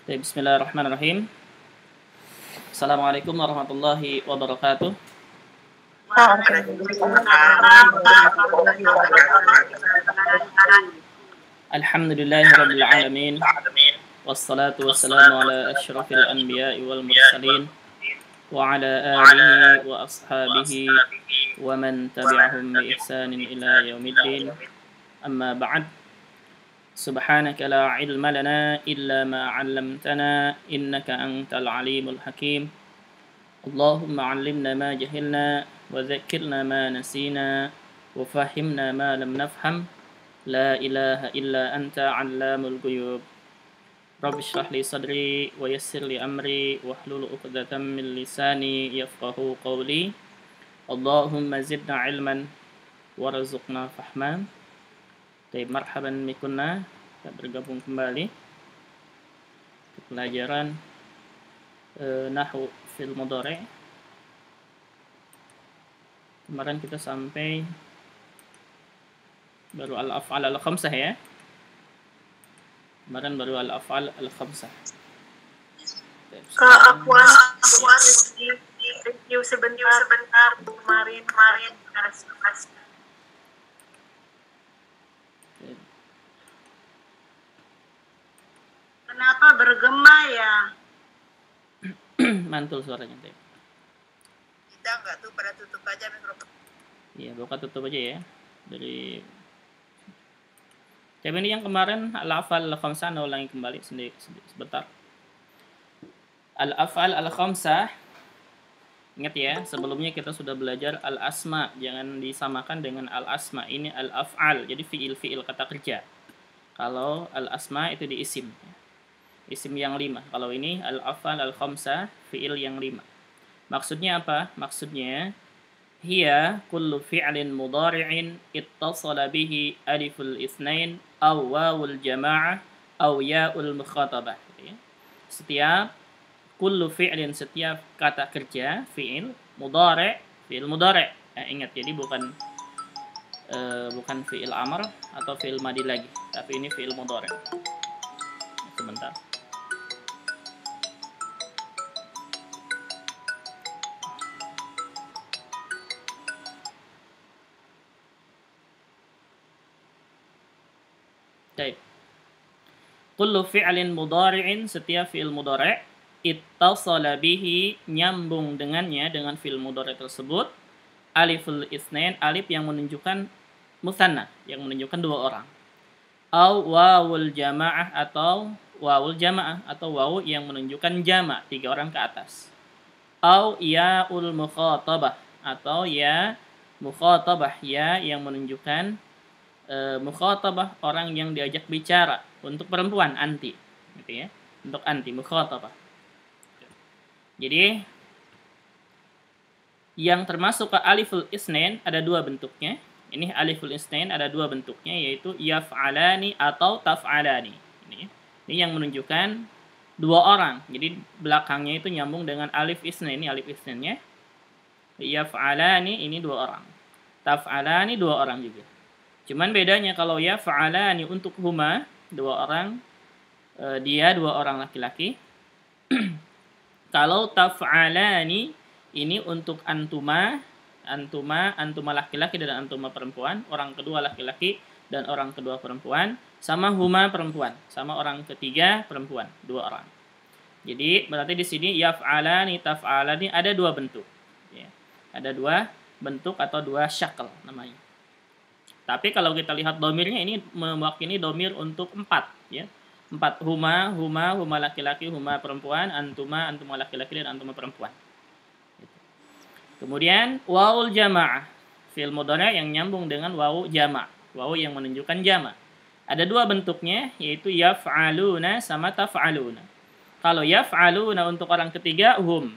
Bismillahirrahmanirrahim. Assalamualaikum warahmatullahi wabarakatuh. Alhamdulillahi rabbil alamin. Wassalatu wassalamu ala asyrafil anbiya'i wal mursalin wa ala alihi wa ashabihi wa man tabi'ahum bi ihsanin ila yaumiddin. Amma ba'd. Subhanaka la ilma lana illa ma 'allamtana innaka antal alimul hakim. Allahumma 'allimna ma jahilna wa dhakkirna ma nasina wa fahimna ma lam nafham. La ilaha illa anta 'allamul ghuyub. Rabbi shrah li sadri wa yassir li amri wahlul 'uqdatam min lisani yafqahu qawli. Allahumma zidna 'ilman warzuqna fahman. Baik, marhaban bikunna, kita bergabung kembali ke pelajaran Nahwu fil Mudhari'. Kemarin kita sampai baru al-af'al al-khamsah ya. Kemarin baru al-af'al al-khamsah. Kak, aku review sebentar kemarin kenapa bergema ya? Mantul suaranya teh. Kita nggak tuh pada tutup aja mikrofon. Iya, buka tutup aja ya. Dari coba ini yang kemarin al-af'al al-khamsah, ulangi kembali sebentar. Al-af'al al-khamsah, ingat ya, sebelumnya kita sudah belajar al-asma, jangan disamakan dengan al-asma. Ini al-af'al, jadi fi'il kata kerja. Kalau al-asma itu di isim. Isim yang 5. Kalau ini al-af'al al-khamsah, fi'il yang 5. Maksudnya apa? Maksudnya hiya kullu fi'lin mudhari'in ittasala bihi aliful itsnain aw wawul jama'ah aw ya'ul mukhatabah. Setiap kullu fi'lin, setiap kata kerja fi'il mudhari', fi'il mudhari'. Ingat, jadi bukan fi'il amr atau fi'il madi lagi, tapi ini fi'il mudhari'. Sebentar. Baik. Kullu fi'lin mudhari'in, setiap fi'il mudhari' ittasala bihi, nyambung dengannya, dengan fi'il mudhari' tersebut, aliful itsnain, alif yang menunjukkan musanna, yang menunjukkan dua orang. Au wawul jamaah, atau wawul jamaah, atau wawu yang menunjukkan jama', 3 orang ke atas. Au ya'ul mukhatabah, atau ya mukhatabah, ya yang menunjukkan mukhatabah, orang yang diajak bicara. Untuk perempuan anti, gitu ya. Untuk anti, mukhatabah. Jadi yang termasuk ke aliful isnain ada 2 bentuknya. Ini aliful isnain ada 2 bentuknya, yaitu yaf'alani atau taf'alani. Ini yang menunjukkan 2 orang. Jadi belakangnya itu nyambung dengan alif isnain. Ini alif isnainnya. Yaf'alani ini 2 orang. Taf'alani 2 orang juga. Cuman bedanya kalau yaf'alani untuk huma 2 orang, dia 2 orang laki-laki. Kalau taf'alani ini untuk antuma laki-laki dan antuma perempuan, orang kedua laki-laki dan orang kedua perempuan, sama huma perempuan, sama orang ketiga perempuan, 2 orang. Jadi berarti di sini yaf'alani, taf'alani ada 2 bentuk. Ya. Ada 2 bentuk atau 2 syakl namanya. Tapi kalau kita lihat domirnya, ini mewakili domir untuk 4, ya. 4, huma laki-laki, huma perempuan, antuma laki-laki dan antuma perempuan. Kemudian wawul jama'ah, fi'il mudhari' yang nyambung dengan wawu jama', wawu yang menunjukkan jama'. Ada 2 bentuknya, yaitu yaf'aluna sama taf'aluna. Kalau yaf'aluna untuk orang ketiga, hum,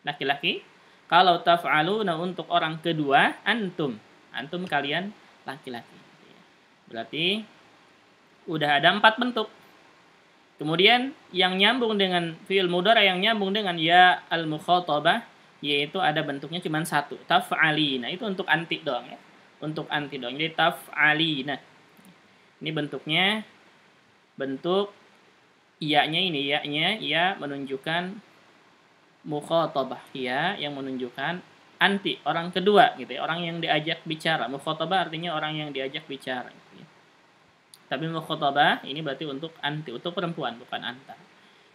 laki-laki. Kalau taf'aluna untuk orang kedua, antum kalian laki-laki. Berarti udah ada 4 bentuk. Kemudian yang nyambung dengan fi'il mudhari' yang nyambung dengan ya al-mukhatabah, yaitu ada bentuknya cuma 1, taf'alina. Itu untuk anti doang ya. Untuk anti doang. Jadi taf'alina. Ini bentuknya bentuk Iya-nya ini, ya menunjukkan mukhatabah, ya yang menunjukkan anti, orang kedua gitu ya, orang yang diajak bicara. Mukhatabah artinya orang yang diajak bicara gitu ya. Tapi mukhatabah ini berarti untuk anti, untuk perempuan, bukan anta.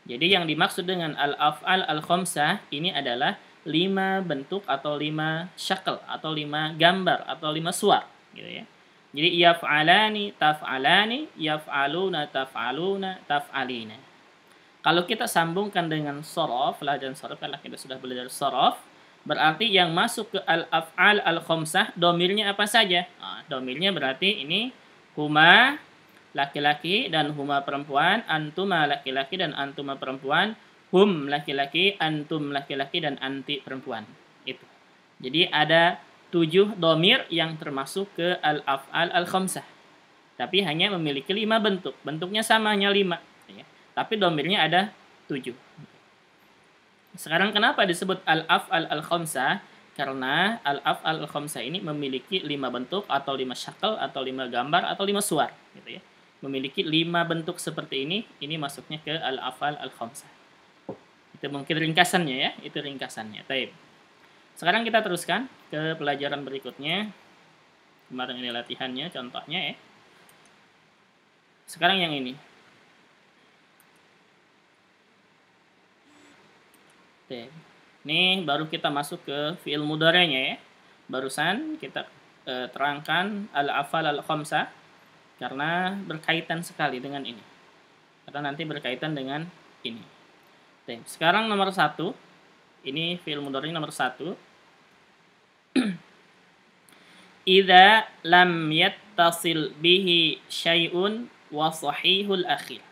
Jadi yang dimaksud dengan al-af'al al-khamsah ini adalah 5 bentuk atau 5 syakl atau 5 gambar atau 5 suar gitu ya. Jadi yaf'alani, taf'alani, yaf'aluna, taf'aluna, taf'alina. Kalau kita sambungkan dengan sorof, pelajaran sorof, karena kita sudah belajar sorof, berarti yang masuk ke al-af'al al-khamsah, domirnya apa saja? Nah, domirnya berarti ini huma laki-laki dan huma perempuan, antuma laki-laki dan antuma perempuan, hum laki-laki, antum laki-laki dan anti perempuan. Itu. Jadi ada 7 domir yang termasuk ke al-af'al al-khamsah. Tapi hanya memiliki 5 bentuk. Bentuknya sama, hanya 5. Ya. Tapi domirnya ada 7. Sekarang kenapa disebut al-af'al al-khamsah? Karena al-af'al al-khamsah ini memiliki 5 bentuk atau 5 syakl atau 5 gambar atau 5 suar. Gitu ya. Memiliki 5 bentuk seperti ini masuknya ke al-af'al al-khamsah. Itu mungkin ringkasannya ya, itu ringkasannya. Baik. Sekarang kita teruskan ke pelajaran berikutnya. Kemarin ini latihannya, contohnya ya. Sekarang yang ini. Oke. Ini baru kita masuk ke fi'il mudhari'nya ya. Barusan kita terangkan al-af'al al-khamsah karena berkaitan sekali dengan ini. Karena nanti berkaitan dengan ini. Oke. Sekarang nomor 1. Ini fi'il mudhari' nomor 1. Idza lam yattasil bihi syai'un wa sahihul akhir.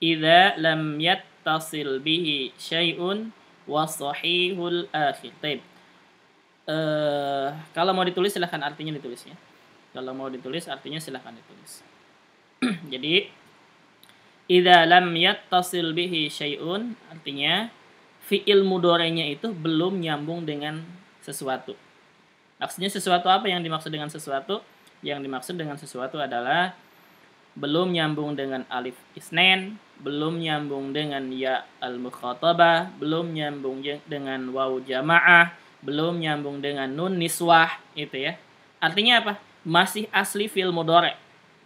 Idza lam yattasil bihi syai'un wa sahihul akhir. Baik. Kalau mau ditulis silahkan artinya ditulis ya. Kalau mau ditulis artinya silahkan ditulis. Jadi idza lam yattasil bihi syai'un artinya fi'il mudhari'nya itu belum nyambung dengan sesuatu. Maksudnya sesuatu apa yang dimaksud dengan sesuatu? Yang dimaksud dengan sesuatu adalah belum nyambung dengan alif isnain, belum nyambung dengan ya al-mukhatabah, belum nyambung dengan waw jamaah, belum nyambung dengan nun niswah, itu ya. Artinya apa? Masih asli fi'il mudhari'.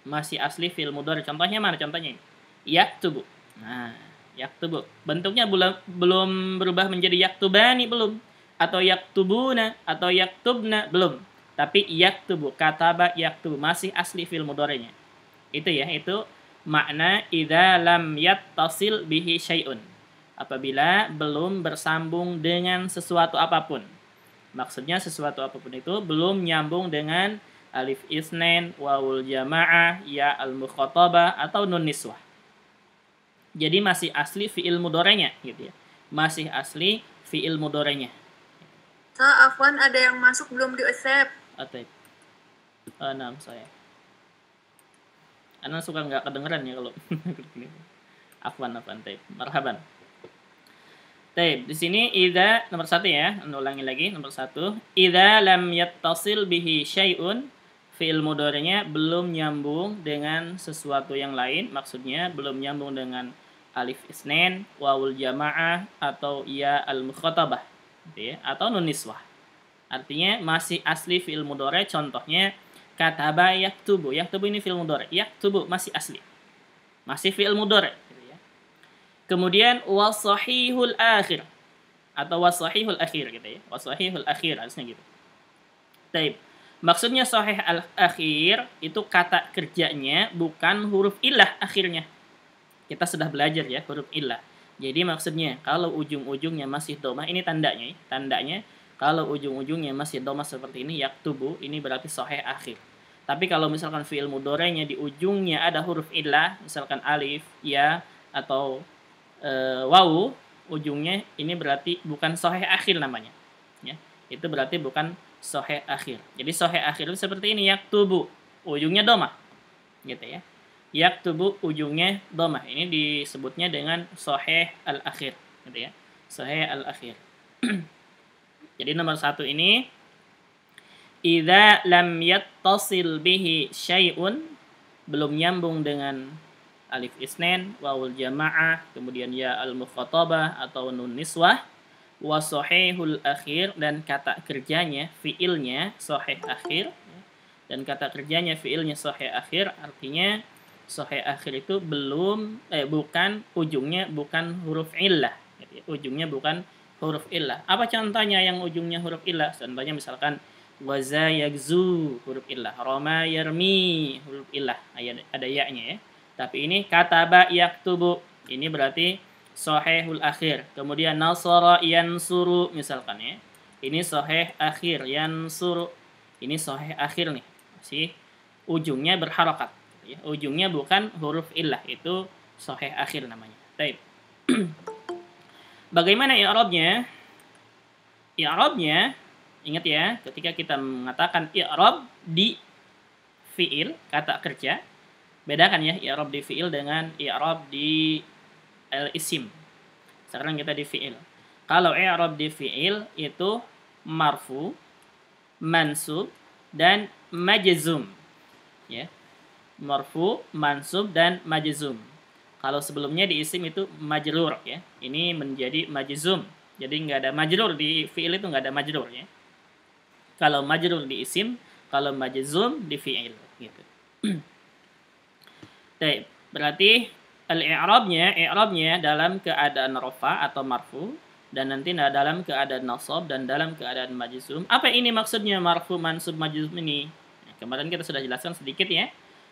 Masih asli fi'il mudhari'. Contohnya mana? Contohnya ini. Yaktubu. Nah, yaktubu. Bentuknya belum berubah menjadi yaktubani, belum. Atau yaktubuna, atau yaktubna, belum. Tapi yaktubu, kataba yaktubu, masih asli fi'il mudhari'nya. Itu ya, itu makna idza lam yattasil bihi syai'un. Apabila belum bersambung dengan sesuatu apapun. Maksudnya sesuatu apapun itu belum nyambung dengan alif isnain, wawul jamaah, ya al-mukhatabah, atau nun niswah. Jadi masih asli fi'il mudhari'nya gitu ya. Masih asli fi'il mudhari'nya. Afwan, ada yang masuk belum di accept. Atep. Nah, saya. Ana suka nggak kedengeran ya kalau afwan taib. Marhaban. Taib, di sini idza nomor 1 ya. Ulangi lagi nomor 1. Idza lam yattasil bihi syai'un, fi'il mudhari'nya belum nyambung dengan sesuatu yang lain, maksudnya belum nyambung dengan alif isnain, wawul jamaah, atau ya al-mukhatabah gitu ya, atau nun niswah. Artinya masih asli fi'il mudhari'. Contohnya kataba yaktubu. Yaktubu ini fi'il mudhari'. Yaktubu masih asli. Masih fi'il mudhari' gitu ya. Kemudian wasahihul akhir atau wasahihul akhir gitu ya. Wasahihul akhir harusnya gitu. Taib. Maksudnya sahih al-akhir itu kata kerjanya bukan huruf illah akhirnya. Kita sudah belajar ya huruf illah. Jadi maksudnya kalau ujung-ujungnya masih domah, ini tandanya. Tandanya kalau ujung-ujungnya masih domah seperti ini, yaktubu, ini berarti sahih akhir. Tapi kalau misalkan fi'il mudhari'nya di ujungnya ada huruf illah, misalkan alif, ya, atau wawu, ujungnya ini berarti bukan sahih akhir namanya. Ya, itu berarti bukan sahih akhir. Jadi sahih akhir itu seperti ini, yaktubu, ujungnya domah. Gitu ya. Yaktubu ujungnya domah. Ini disebutnya dengan sahih al-akhir, gitu ya. Sahih al-akhir. Jadi nomor 1 ini idza lam yattasil bihi syai'un, belum nyambung dengan alif isnin, wawul jamaah, kemudian ya al-mukhatabah atau nun niswah, wa sahihul akhir, dan kata kerjanya, fiilnya sahih akhir, dan kata kerjanya fiilnya sahih akhir, artinya sahih akhir itu bukan ujungnya bukan huruf illah, ujungnya bukan huruf illah. Apa contohnya yang ujungnya huruf illah? Contohnya misalkan waza yagzu, huruf illah. Roma yarmi, huruf illah. Ada ya-nya ya. Tapi ini kataba yaktubu. Ini berarti sahihul akhir. Kemudian nasara yansuru misalkan ya. Ini sahih akhir, yansuru. Ini sahih akhir nih. Masih ujungnya berharakat. Ya. Ujungnya bukan huruf illah, itu sahih akhir namanya. Baik. Bagaimana i'rabnya? I'rabnya, ingat ya, ketika kita mengatakan i'rab di fiil, kata kerja, bedakan ya i'rab di fiil dengan i'rab di isim. Sekarang kita di fiil. Kalau i'rab di fiil itu marfu, mansub, dan majzum. Ya. Marfu, mansub, dan majzum. Kalau sebelumnya di isim itu majrur ya. Ini menjadi majzum. Jadi nggak ada majrur di fiil, itu nggak ada majrur ya. Kalau majrur di isim, kalau majzum di fiil gitu. Baik, berarti i'rabnya dalam keadaan rafa atau marfu, dan nanti dalam keadaan nasab dan dalam keadaan majzum. Apa ini maksudnya marfu, mansub, majzum ini? Nah, kemarin kita sudah jelaskan sedikit ya,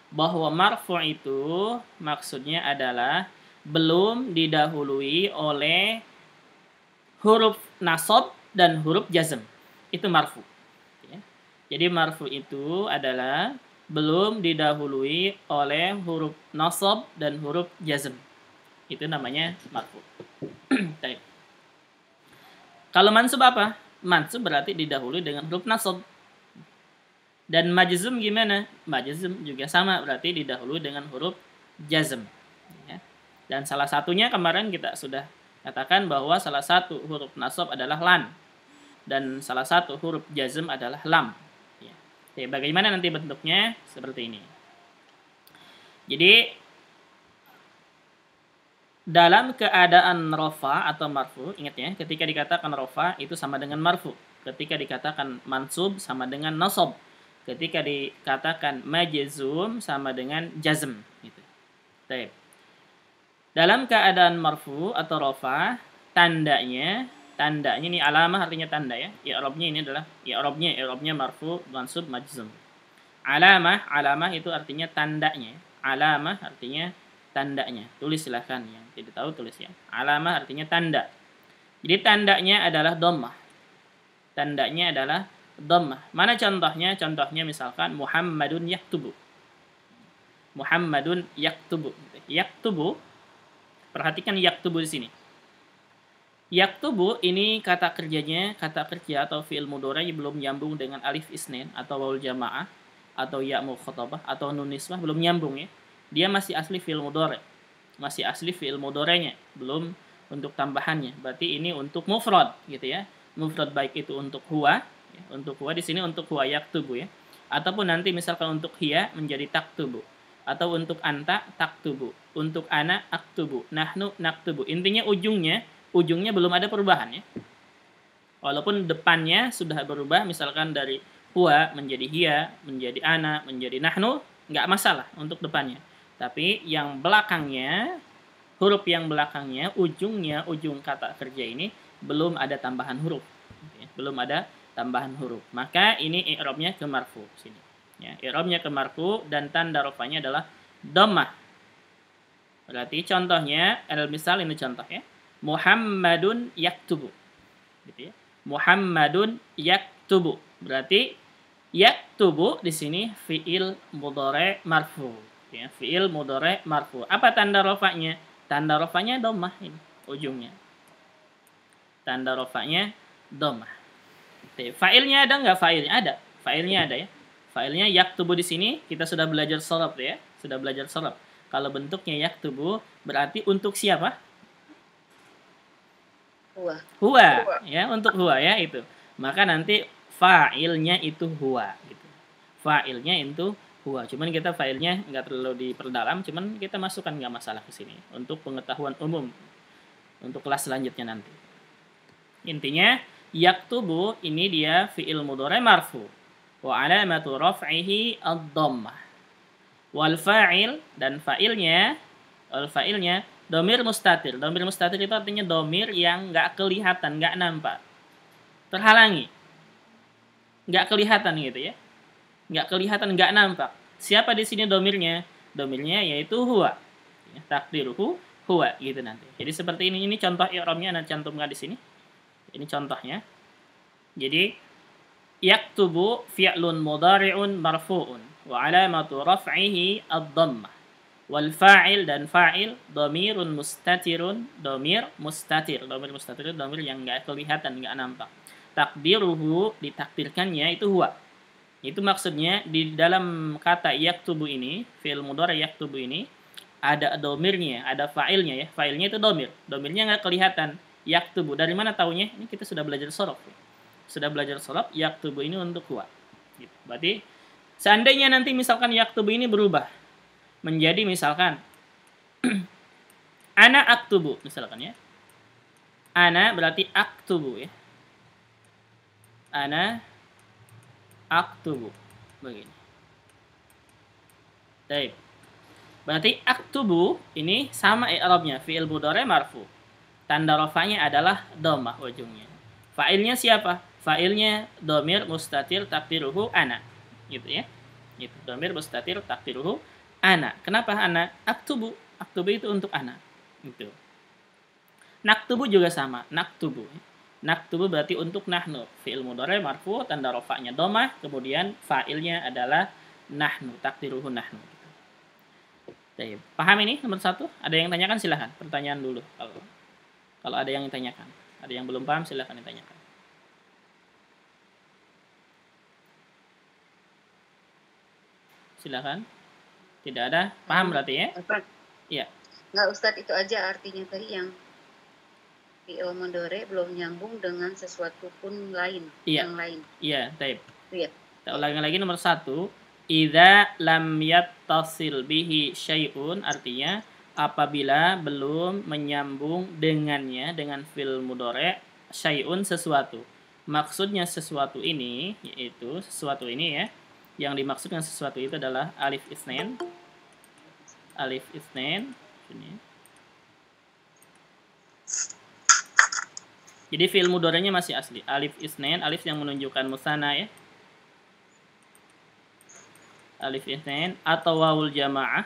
bahwa marfu itu maksudnya adalah belum didahului oleh huruf nasab dan huruf jazm. Itu marfu. Ya. Jadi marfu itu adalah belum didahului oleh huruf nasab dan huruf jazm. Itu namanya marfu. Kalau mansub apa? Mansub berarti didahului dengan huruf nasab. Dan majzum gimana? Majzum juga sama, berarti didahului dengan huruf jazm. Ya. Dan salah satunya kemarin kita sudah katakan bahwa salah satu huruf nasab adalah lan. Dan salah satu huruf jazm adalah lam. Ya. Jadi bagaimana nanti bentuknya? Seperti ini. Jadi dalam keadaan rofa atau marfu, ingat ya, ketika dikatakan rofa itu sama dengan marfu. Ketika dikatakan mansub sama dengan nasab. Ketika dikatakan majzum sama dengan jazm gitu. Baik. Dalam keadaan marfu atau rafa, tandanya ini alamah artinya tanda ya. I'rabnya ini adalah i'rabnya marfu, mansub, majzum. Alamah itu artinya tandanya. Alamah artinya tandanya. Tulis silahkan, yang tidak tahu tulis ya. Alamah artinya tanda. Jadi tandanya adalah dhammah. Tandanya adalah dhammah. Mana contohnya? Contohnya misalkan Muhammadun yaktubu. Muhammadun yaktubu. Yaktubu, perhatikan yaktubu di sini. Yaktubu ini kata kerja atau fi'il mudhari belum nyambung dengan alif isnin atau wawul jamaah atau ya mukhatabah atau nun niswah, belum nyambung ya. Dia masih asli fi'il mudhari. Masih asli fi'il mudhari'nya, belum untuk tambahannya. Berarti ini untuk mufrad gitu ya. Mufrad baik itu untuk huwa. Untuk huwa di sini untuk huwa yaktubu ya. Ataupun nanti misalkan untuk hiya menjadi taktubu. Atau untuk anta taktubu. Untuk ana aktubu. Nahnu naktubu. Intinya ujungnya belum ada perubahan ya. Walaupun depannya sudah berubah, misalkan dari huwa menjadi hiya, menjadi ana, menjadi nahnu, nggak masalah untuk depannya. Tapi yang belakangnya, huruf yang belakangnya, ujung kata kerja ini belum ada tambahan huruf. Belum ada tambahan huruf. Maka ini i'rabnya ke marfu sini. Ya, i'rabnya ke marfu dan tanda rafanya adalah dhammah. Berarti contohnya, misal ini contoh ya. Muhammadun yaktubu. Gitu ya. Muhammadun yaktubu. Berarti yaktubu di sini fi'il mudhari' marfu. Ya, fi'il mudhari' marfu. Apa tanda rafanya? Tanda rafanya dhammah ini ujungnya. Tanda rafanya dhammah. Fa'ilnya ada nggak? Fa'ilnya ada. Fa'ilnya ada ya. Fa'ilnya yaktubu di sini kita sudah belajar sharaf ya. Sudah belajar sharaf. Kalau bentuknya yaktubu berarti untuk siapa? Huwa. Ya, untuk huwa ya itu. Maka nanti fa'ilnya itu huwa gitu. Fa'ilnya itu huwa. Cuman kita filenya nggak terlalu diperdalam, cuman kita masukkan nggak masalah ke sini untuk pengetahuan umum untuk kelas selanjutnya nanti. Intinya yaktubu ini dia fi'il mudhari marfu wa alamatu raf'ihi ad-dhammah. Wal fa'il dan fa'ilnya domir mustatir. Domir mustatir itu artinya domir yang nggak kelihatan, nggak nampak, terhalangi, nggak kelihatan gitu ya. Nggak kelihatan, nggak nampak. Siapa di sini domirnya? Domirnya yaitu huwa. Takdiruhu huwa gitu nanti. Jadi seperti ini contoh i'rabnya Anda cantumkan di sini. Ini contohnya. Jadi yaktubu fi'lun mudhari'un marfu'un wa 'alamatu raf'ihi ad-dhammah. Wal fa'il dan fa'il dhamirun mustatirun, domir mustatir. Domir mustatir itu domir yang nggak kelihatan, nggak nampak. Takdiruhu ditakdirkannya itu huwa. Itu maksudnya di dalam kata yaktubu ini, fi'il mudhari yaktubu ini ada domirnya, ada fa'ilnya ya. Fa'ilnya itu domir. Domirnya nggak kelihatan. Yaktubu dari mana taunya? Ini kita sudah belajar shorof. Sudah belajar shorof, yaktubu ini untuk huwa. Gitu. Berarti seandainya nanti misalkan yaktubu ini berubah menjadi misalkan ana aktubu misalkan ya. Ana berarti aktubu ya. Ana aktubu begini. Baik. Berarti aktubu ini sama i'rabnya fi'il mudhari marfu. Tanda rafa'nya adalah dhammah ujungnya. Fa'ilnya siapa? Fa'ilnya dhamir mustatir takdiruhu ana. Gitu ya. Gitu. Dhamir mustatir takdiruhu ana. Kenapa ana? Aktubu. Aktubu itu untuk ana. Gitu. Naktubu juga sama. Naktubu. Naktubu berarti untuk nahnu. Fi'il mudhari marfu, tanda rafa'nya dhammah, kemudian fa'ilnya adalah nahnu, takdiruhu nahnu. Baik. Paham ini nomor 1? Ada yang tanyakan silahkan. Pertanyaan dulu. Kalau ada yang ditanyakan. Ada yang belum paham silahkan ditanyakan. Silahkan. Tidak ada? Paham berarti ya? Iya. Enggak Ustadz, itu aja artinya tadi yang fi'il mudhari belum nyambung dengan sesuatu pun lain, yang lain. Iya, baik. Iya. Kita ulangi lagi nomor 1. Idza lam yattasil bihi syai'un artinya apabila belum menyambung dengannya dengan fi'il mudhari syai'un sesuatu. Maksudnya sesuatu ini yaitu sesuatu ini ya. Yang dimaksudkan sesuatu itu adalah alif isnain. Alif isnain ini. Jadi fi'il mudhari'nya masih asli. Alif isnain, alif yang menunjukkan musanna ya. Alif isnain atau wawul jamaah.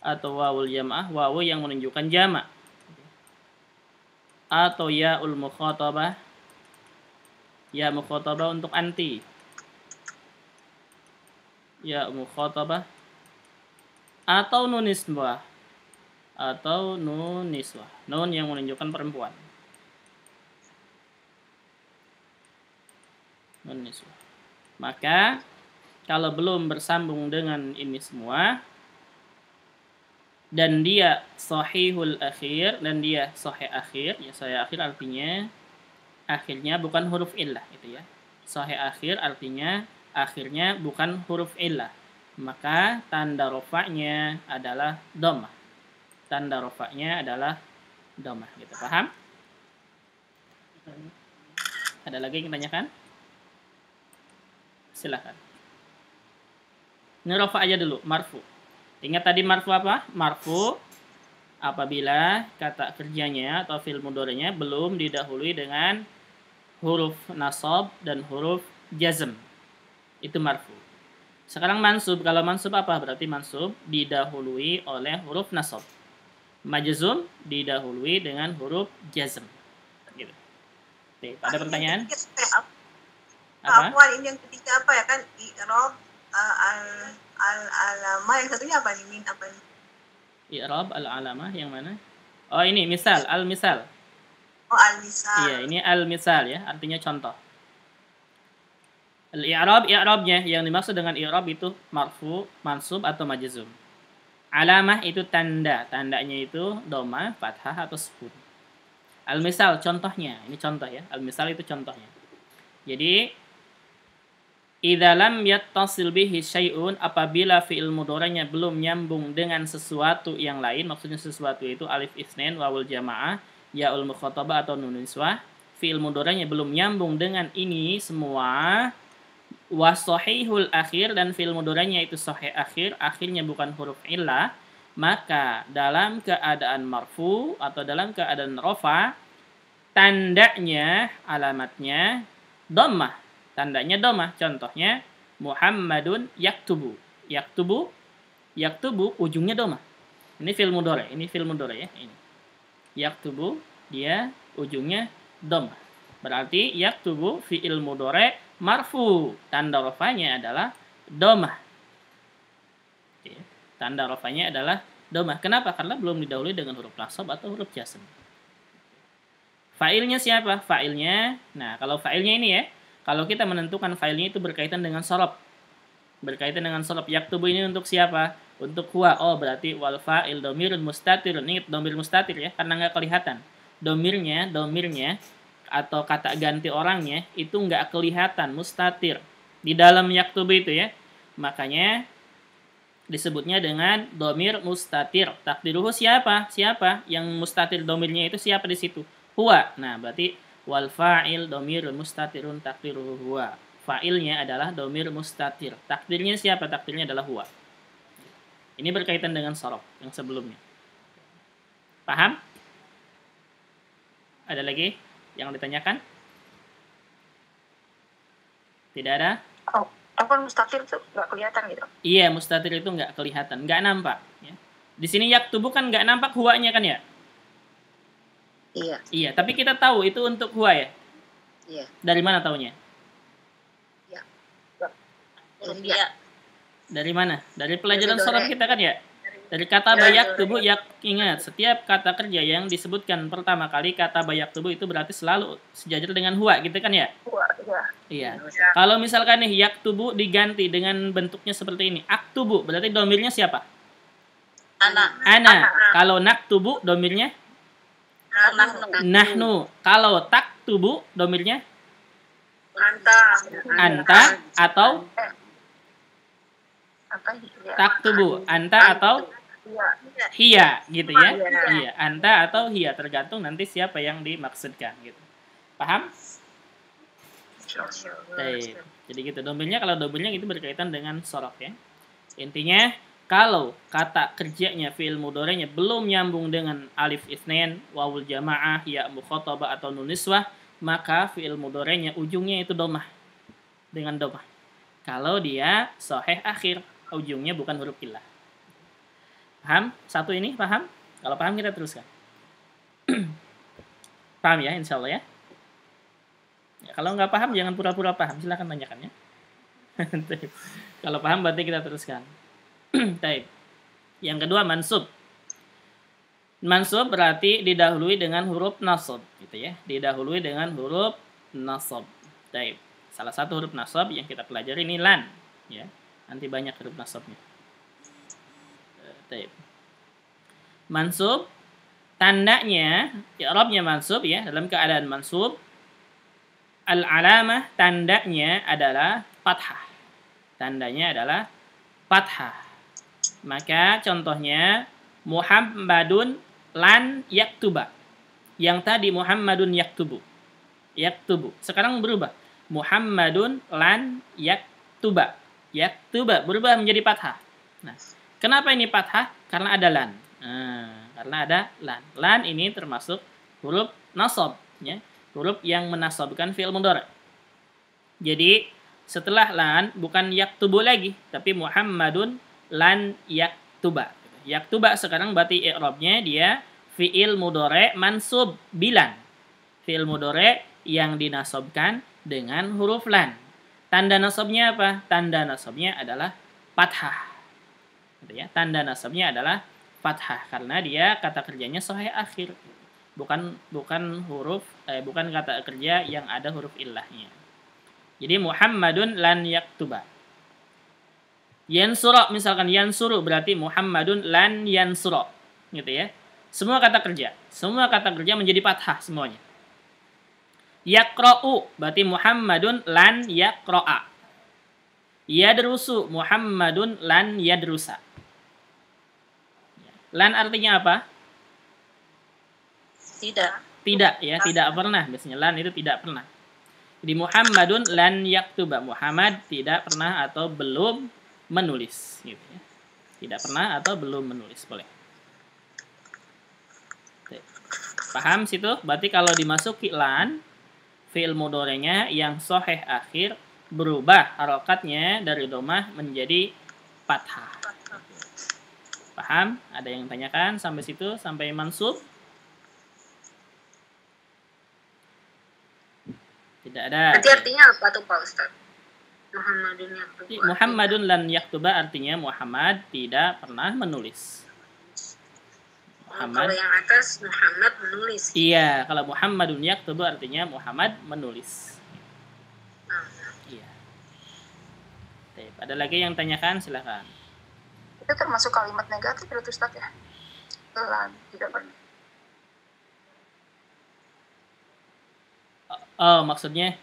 Atau wawul jamaah, wawu yang menunjukkan jamak. Atau ya'ul mukhatabah. Ya mukhatabah untuk anti. Ya mukhatabah. Atau nun nisbah. Atau nun niswah. Nun yang menunjukkan perempuan. Nun niswah. Maka kalau belum bersambung dengan ini semua dan dia sahihul akhir dan dia sahih akhir, ya sahih akhir artinya akhirnya bukan huruf illah itu ya. Sahih akhir artinya akhirnya bukan huruf illah. Maka tanda rafa'nya adalah dhammah. Tanda rafa'nya adalah dhammah gitu. Paham? Ada lagi yang tanyakan? Silakan. Ini rafa aja dulu, marfu. Ingat tadi marfu apa? Marfu apabila kata kerjanya atau fi'il mudhari'nya belum didahului dengan huruf nasab dan huruf jazm. Itu marfu. Sekarang mansub. Kalau mansub apa? Berarti mansub didahului oleh huruf nasab. Majzum didahului dengan huruf jazm. Gitu. Oke, ada pertanyaan? Apa? Ini yang ketiga apa ya kan? I'rab al-alamah, yang satunya apa nih? Min apa nih? I'rab al-alamah yang mana? Oh ini misal, al-misal. Oh al-misal. Iya, ini al-misal ya, artinya contoh. Al-i'rab, i'rabnya yang dimaksud dengan i'rab itu marfu, mansub atau majzum. Alamah itu tanda, tandanya itu dhammah, fathah atau sukun. Al-misal contohnya, ini contoh ya. Al-misal itu contohnya. Jadi Idza lam yattasil bihi syai'un, apabila fi'il mudhari'nya belum nyambung dengan sesuatu yang lain, maksudnya sesuatu itu alif isnain, wawul jamaah, yaul mukhatabah atau nun niswah. Fi'il mudhari'nya belum nyambung dengan ini semua, wasahihul akhir, dan fi'il mudhari'nya itu sahih akhir, akhirnya bukan huruf illah, maka dalam keadaan marfu atau dalam keadaan rafa, tandanya, alamatnya dhammah. Tandanya dhammah. Contohnya Muhammadun yaktubu. Yaktubu ujungnya dhammah. Ini fi'il mudhari', ya, ini. Yaktubu dia ujungnya dhammah. Berarti yaktubu fi'il mudhari' marfu. Tanda rafanya adalah dhammah. Oke. Tanda rafanya adalah dhammah. Kenapa? Karena belum didahului dengan huruf nasab atau huruf jazm. Fa'ilnya siapa? Fa'ilnya, nah kalau fa'ilnya ini ya, kalau kita menentukan fa'ilnya itu berkaitan dengan sorob. Berkaitan dengan sorob. Yaktubu ini untuk siapa? Untuk huwa. Oh, berarti wal fa'il domirun mustatirun. Ingat domir mustatir ya, karena nggak kelihatan. Domirnya atau kata ganti orangnya itu nggak kelihatan, mustatir. Di dalam yaktubu itu ya. Makanya disebutnya dengan domir mustatir. Takdiruhu siapa? Siapa? Yang mustatir domirnya itu siapa di situ? Huwa. Nah, berarti wal fa'il domirun mustatirun takdiruhu huwa. Fa'ilnya adalah domir mustatir. Takdirnya siapa? Takdirnya adalah huwa. Ini berkaitan dengan sorof yang sebelumnya. Paham? Ada lagi yang ditanyakan? Tidak ada? Oh, apa mustatir tuh nggak kelihatan gitu? Iya, mustatir itu nggak kelihatan, nggak nampak. Ya. Di sini yaktubu kan nggak nampak huwanya kan ya? Iya. Iya, tapi kita tahu itu untuk huwa ya? Iya. Dari mana taunya? Ya. Iya. Dari mana? Dari pelajaran sorof kita kan ya? Dari kata bayak tubuh, ingat, setiap kata kerja yang disebutkan pertama kali kata bayak tubuh itu berarti selalu sejajar dengan huwa, gitu kan ya? Iya. Kalau misalkan nih yak tubuh diganti dengan bentuknya seperti ini, ak tubuh, berarti domirnya siapa? Ana. Kalau nak tubuh domirnya? Nahnu. Kalau tak tubuh domirnya? Anta atau tak tubuh, anta atau hiya, gitu ya. Iya, anta atau hiya, tergantung nanti siapa yang dimaksudkan gitu. Paham? Baik. Jadi gitu domirnya, kalau domirnya itu berkaitan dengan sorof ya. Intinya kalau kata kerjanya fi'il mudhari'nya belum nyambung dengan alif itsnain, wawul jamaah, ya mukhatabah atau nun niswah, maka fi'il mudhari'nya ujungnya itu dhammah. Dengan dhammah. Kalau dia sahih akhir, ujungnya bukan huruf illah. Paham? Satu ini paham? Kalau paham kita teruskan. Paham ya, insyaallah ya? Ya, kalau nggak paham jangan pura-pura paham, silakan tanyakan ya. Kalau paham berarti kita teruskan. Taib. Yang kedua mansub. Mansub berarti didahului dengan huruf nasab, gitu ya. Didahului dengan huruf nasab. Taib. Salah satu huruf nasab yang kita pelajari ini lan, ya. Nanti banyak huruf nasabnya. Taib. Mansub tandanya, i'rabnya mansub ya, dalam keadaan mansub al-alamah tandanya adalah fathah. Tandanya adalah fathah. Maka contohnya Muhammadun lan yaktuba. Yang tadi Muhammadun yaktubu. Yaktubu. Sekarang berubah. Muhammadun lan yaktuba. Yaktuba berubah menjadi fathah. Nah, kenapa ini fathah? Karena ada lan. Karena ada lan. Lan ini termasuk huruf nasab, ya. Huruf yang menasabkan fi'il mudhari'. Jadi setelah lan bukan yaktubu lagi, tapi Muhammadun lan yaktuba. Yaktuba sekarang berarti i'rabnya dia fi'il mudhari' mansub bilan. Fi'il mudhari' yang dinasabkan dengan huruf lan. Tanda nasabnya apa? Tanda nasabnya adalah fathah. Gitu ya. Tanda nasabnya adalah fathah karena dia kata kerjanya sahih akhir. Bukan kata kerja yang ada huruf illahnya. Jadi Muhammadun lan yaktuba. Yansura misalkan yansuru berarti Muhammadun lan yansura. Gitu ya. Semua kata kerja menjadi fathah semuanya. Yaqra'u berarti Muhammadun lan yaqra'a. Yadrusu Muhammadun lan yadrusa. Lan artinya apa? Tidak. Tidak ya, tidak pernah. Biasanya lan itu tidak pernah. Jadi Muhammadun lan yaktuba. Muhammad tidak pernah atau belum menulis gitu ya. Tidak pernah atau belum menulis, boleh. Oke. Paham situ? Berarti kalau dimasuki lan, fi'il mudhari'nya yang sahih akhir berubah harokatnya dari domah menjadi fathah. Paham? Ada yang tanyakan sampai situ, sampai mansub? Tidak ada. Berarti artinya apa tuh Pak Ustaz? Muhammadun yaktuba. Muhammadun lan yaktuba artinya Muhammad tidak pernah menulis. Kalau yang atas Muhammad menulis. Iya, kalau Muhammadun yaktuba artinya Muhammad menulis. Iya. Ada lagi yang tanyakan, silakan. Itu termasuk kalimat negatif berarti Ustaz ya? Lan, tidak pernah. Oh, maksudnya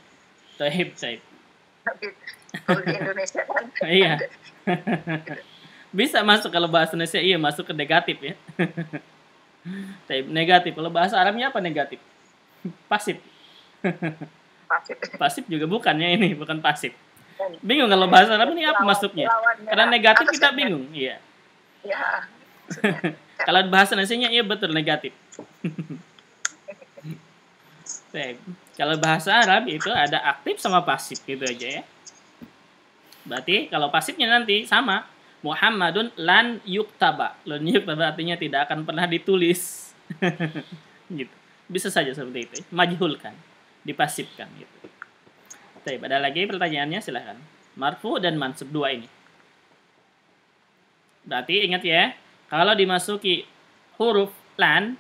taib. Kalau di Indonesia kan. Iya. Bisa masuk kalau bahasa Indonesia, iya masuk ke negatif ya. Taib negatif. Kalau bahasa Arabnya apa negatif? Pasif. Pasif juga bukannya ini, bukan pasif. Bingung kalau bahasa Arab ini apa masuknya? Karena negatif kita bingung, iya. Ya. Kalau bahasa Indonesia iya betul negatif. Kalau bahasa Arab itu ada aktif sama pasif gitu aja ya. Berarti kalau pasifnya nanti sama Muhammadun lan yuktaba. Lan yuktaba artinya tidak akan pernah ditulis. Gitu. Bisa saja seperti itu. Majhulkan, dipasifkan gitu. Baik, ada lagi pertanyaannya silahkan. Marfu dan mansub dua ini. Berarti ingat ya, kalau dimasuki huruf lan,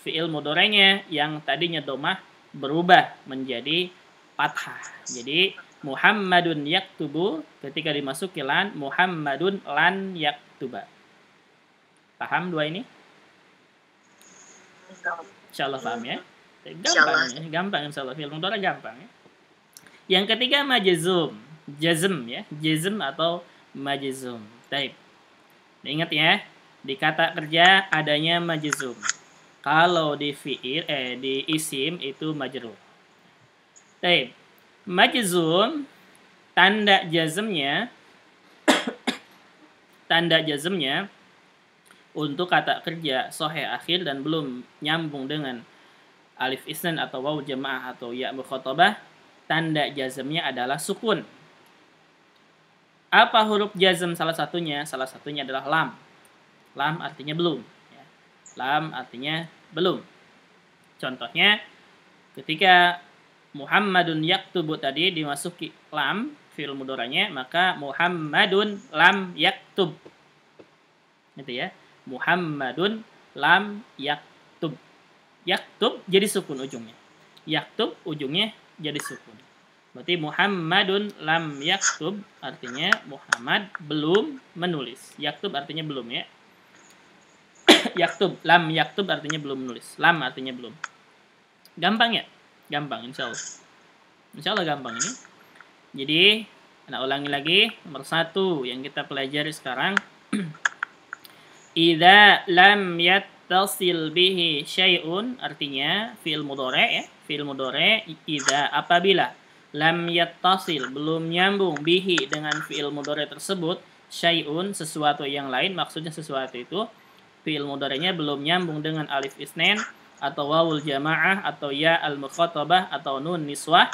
fi'il mudhari'nya yang tadinya domah berubah menjadi fathah. Jadi Muhammadun yaktubu ketika dimasuki lan, Muhammadun lan yaktuba. Paham dua ini? Insyaallah paham ya. Gampang ya, gampang insyaallah. Fi'il mudhari' gampang ya. Yang ketiga majzum, jazm ya, jazm atau majzum. Baik. Ingat ya, di kata kerja adanya majzum. Kalau di fi'il di isim itu majrur. Baik. Majzum tanda jazmnya untuk kata kerja sahih akhir dan belum nyambung dengan alif isnan atau waw jamaah atau ya mukhatabah, tanda jazmnya adalah sukun. Apa huruf jazm salah satunya? Salah satunya adalah lam. Lam artinya belum. Ya. Lam artinya belum. Contohnya, ketika Muhammadun yaktubu tadi dimasuki lam, fi'il mudhari'nya, maka Muhammadun lam yaktub. Gitu ya. Muhammadun lam yaktub. Yaktub jadi sukun ujungnya. Yaktub ujungnya jadi sukun. Berarti Muhammadun lam yaktub artinya Muhammad belum menulis. Yaktub artinya belum ya. Yaktub, lam yaktub artinya belum menulis. Lam artinya belum. Gampang ya? Gampang insyaallah. Insyaallah gampang ini. Jadi, anak ulangi lagi. Nomor 1 yang kita pelajari sekarang. Idza lam yattasil bihi syai'un artinya fi'il mudhari' ya. Fi'il mudhari' idza apabila lam yattasil belum nyambung bihi dengan fi'il mudhari' tersebut syai'un sesuatu yang lain, maksudnya sesuatu itu fi'il mudhari'nya belum nyambung dengan alif isnan atau wawul jamaah atau ya al-mukhatabah atau nun niswah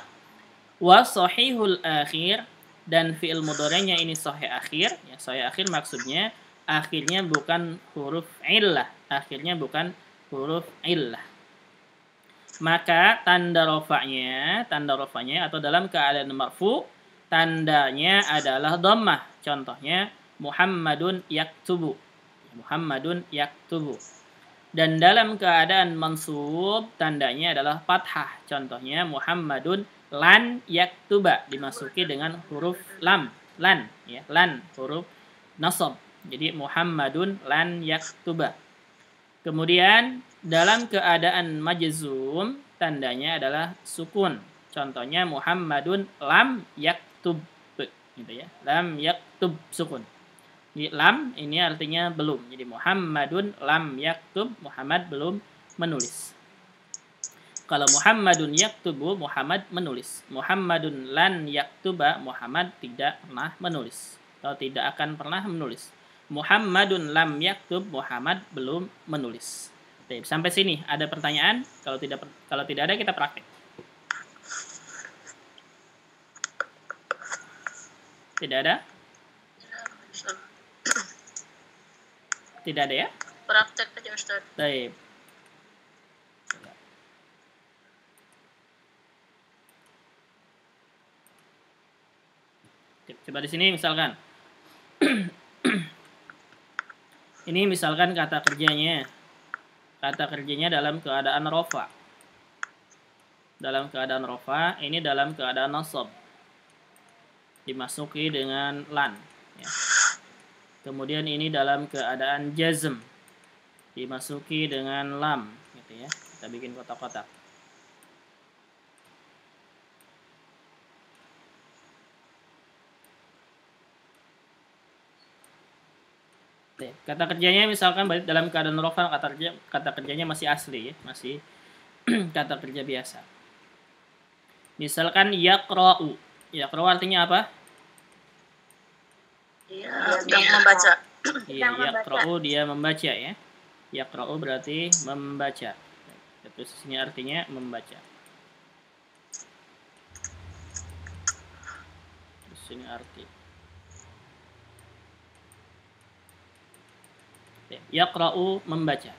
wa sahihul akhir, dan fi'il mudhari'nya ini sahih akhir ya. Sahih akhir maksudnya akhirnya bukan huruf illah, akhirnya bukan huruf illah, maka tanda rafa'nya atau dalam keadaan marfu tandanya adalah dhammah. Contohnya Muhammadun yaktubu. Muhammadun yaktubu. Dan dalam keadaan mansub tandanya adalah fathah. Contohnya Muhammadun lan yaktuba, dimasuki dengan huruf lam, lan ya, lan huruf nasab. Jadi Muhammadun lan yaktuba. Kemudian dalam keadaan majzum tandanya adalah sukun. Contohnya Muhammadun lam yaktub. gitu ya. Lam yaktub sukun. Jadi lam ini artinya belum. Jadi Muhammadun lam yaktub, Muhammad belum menulis. Kalau Muhammadun yaktubu, Muhammad menulis. Muhammadun lan yaktuba, Muhammad tidak pernah menulis. Atau tidak akan pernah menulis. Muhammadun lam yaktub, Muhammad belum menulis. Oke, sampai sini ada pertanyaan? Kalau tidak ada kita praktek. Tidak ada? Tidak ada ya? Praktek aja Ustaz. Baik. Coba di sini misalkan. Ini misalkan kata kerjanya. Kata kerjanya dalam keadaan rofa. Dalam keadaan rofa, ini dalam keadaan nasab. Dimasuki dengan lan. Ya. Kemudian ini dalam keadaan jazm. Dimasuki dengan lam. Gitu ya. Kita bikin kotak-kotak. Kata kerjanya misalkan dalam keadaan rofa, kata kerjanya masih asli ya, masih kata kerja biasa. Misalkan yaqra'u. Yaqra'u artinya apa? Yang membaca. Iya, yaqra'u dia membaca ya. Yaqra'u berarti membaca. Terus ini artinya membaca. Terus ini arti. Yaqra'u membaca.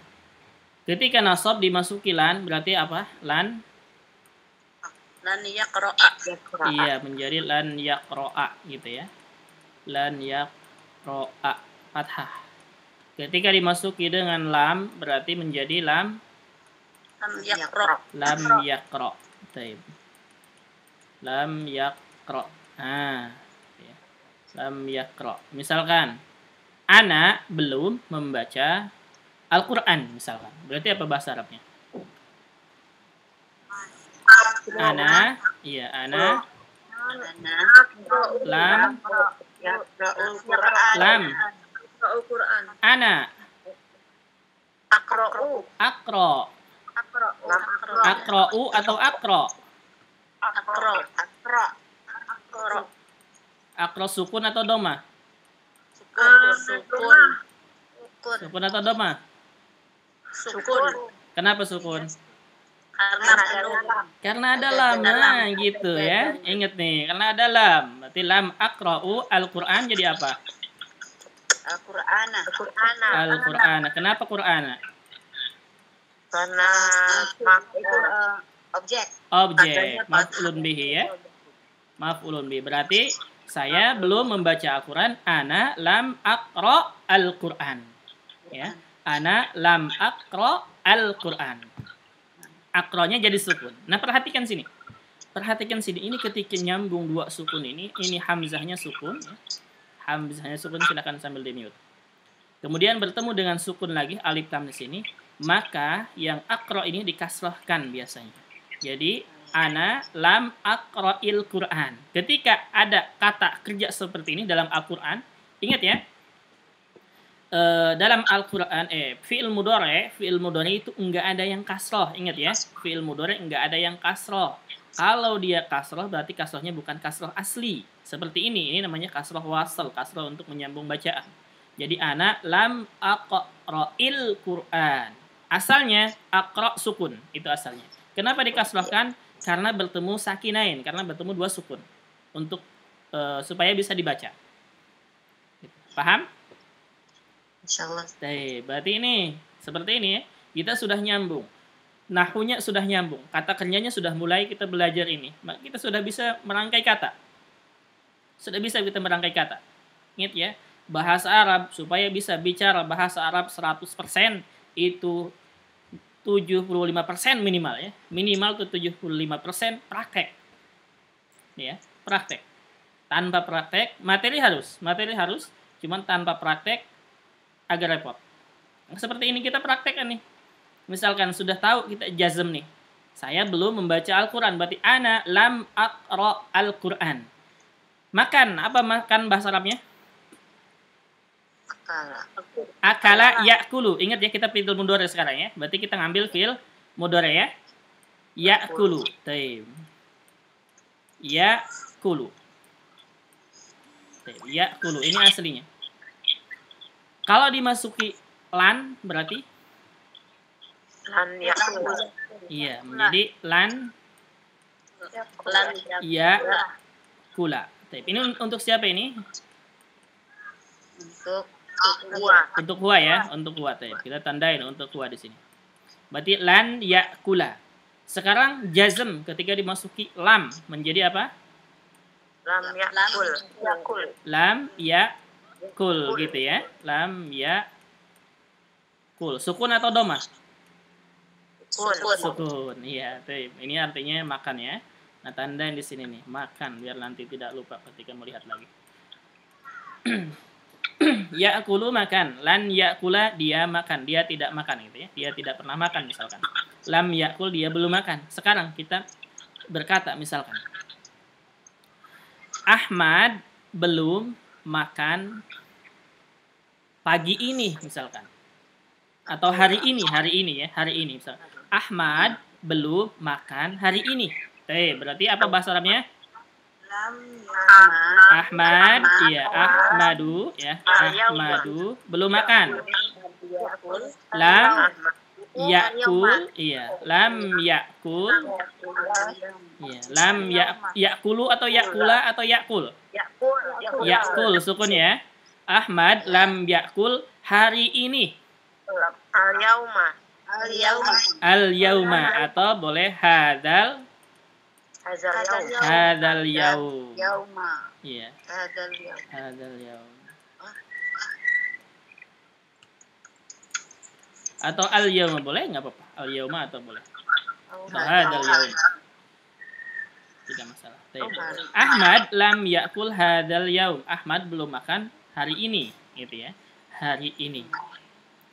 Ketika nasab dimasuki lan berarti apa? Lan yaqra'a. Iya, menjadi lan yaqra'a gitu ya. Lan yaqra'a fathah. Ketika dimasuki dengan lam berarti menjadi lam yaqra'. Lam yaqra'. Baik. Lam yaqra'. Ya. Lam yaqra'. Misalkan ana belum membaca Al-Quran misalkan. Berarti apa bahasa Arabnya? Ana, iya ana. Lam. Lam. Ana. Aqra'u. Akro. Akra'u atau akro? Akro sukun atau doma? Sukun atau doma? Sukun. Kenapa sukun? Karena Karena ada lam. Nah, gitu ya. Ingat nih, karena ada lam. Berarti lam akra'u Al-Quran jadi apa? Al-Quran. Kenapa Quran? Karena itu objek. Maf'ulun bihi ya. Maf'ulun bihi. Berarti saya belum membaca Al-Quran. Ana lam aqra Al-Quran. Ya. Ana lam aqra Al-Quran. Akronya jadi sukun. Nah, perhatikan sini. Perhatikan sini. Ini ketika nyambung dua sukun ini hamzahnya sukun. Ya. Hamzahnya sukun, silakan sambil di-mute. Kemudian bertemu dengan sukun lagi, alif lam di sini. Maka yang akro ini dikasrohkan biasanya. Jadi, ana lam aqra'il Qur'an. Ketika ada kata kerja seperti ini dalam Al-Quran, ingat ya, dalam Al-Quran, fi'il mudhari itu enggak ada yang kasroh. Ingat ya, fi'il mudhari enggak ada yang kasroh. Kalau dia kasroh, berarti kasrohnya bukan kasroh asli. Seperti ini namanya kasroh wasal, kasroh untuk menyambung bacaan. Jadi, ana lam aqra'il Qur'an. Asalnya, aqra' sukun, itu asalnya. Kenapa dikasrohkan? Karena bertemu sakinain, karena bertemu dua sukun untuk supaya bisa dibaca. Paham? Insyaallah. Berarti ini seperti ini ya. Kita sudah nyambung. Nahunya sudah nyambung. Kata kerjanya sudah mulai kita belajar ini. Kita sudah bisa merangkai kata. Sudah bisa kita merangkai kata. Ingat ya, bahasa Arab supaya bisa bicara bahasa Arab 100% itu 75% minimal ya. Minimal tuh 75% praktek. Ya, praktek. Tanpa praktek, materi harus, cuman tanpa praktek agak repot. Nah, seperti ini kita praktekkan nih. Misalkan sudah tahu kita jazm nih. Saya belum membaca Al-Quran, berarti ana lam aqra Al-Quran. Makan, apa makan bahasa Arabnya? Akala. Akala yakulu. Ingat ya, kita fi'il mudhari sekarang ya. Berarti kita ngambil fi'il mudhari ya. Yakulu. Taib. Yakulu. Taib. Yakulu. Ini aslinya. Kalau dimasuki lan berarti Lan yakul. iya, menjadi lan Lan yakula. Taib. Ini untuk siapa ini? Untuk huwa. Untuk huwa ya, untuk huwa. Taib. Kita tandain untuk huwa di sini. Berarti lan yakula. Sekarang jazm ketika dimasuki lam menjadi apa? Lam yakul. Yakul. Lam yakul gitu ya. Lam yakul. Sukun atau domah? Sukun. Iya, taib. Ini artinya makan ya. Nah, tandain di sini nih, makan biar nanti tidak lupa ketika melihat lagi. Yakulu makan, lan yakula dia makan, dia tidak makan gitu ya. Dia tidak pernah makan misalkan. Lam yakul dia belum makan. Sekarang kita berkata misalkan Ahmad belum makan pagi ini misalkan. Atau hari ini ya, hari ini misalkan. Ahmad belum makan hari ini. Berarti apa bahasa Arabnya? Ahmad, iya, Ahmadu, ya, Ahmadu belum makan. Lam yakul, iya, lam yakul, iya, lam yakulu atau yakula atau yakul. Yakul sukun ya. Ahmad lam yakul hari ini. Al-yauma atau boleh hadzal yaum. Iya. Hadzal yaum. Atau al-yauma boleh nggak apa-apa. Al-yauma atau boleh. Atau hadzal yaum. Tidak masalah. Ahmad lam yakul hadzal yaum. Ahmad belum makan hari ini, gitu ya. Hari ini.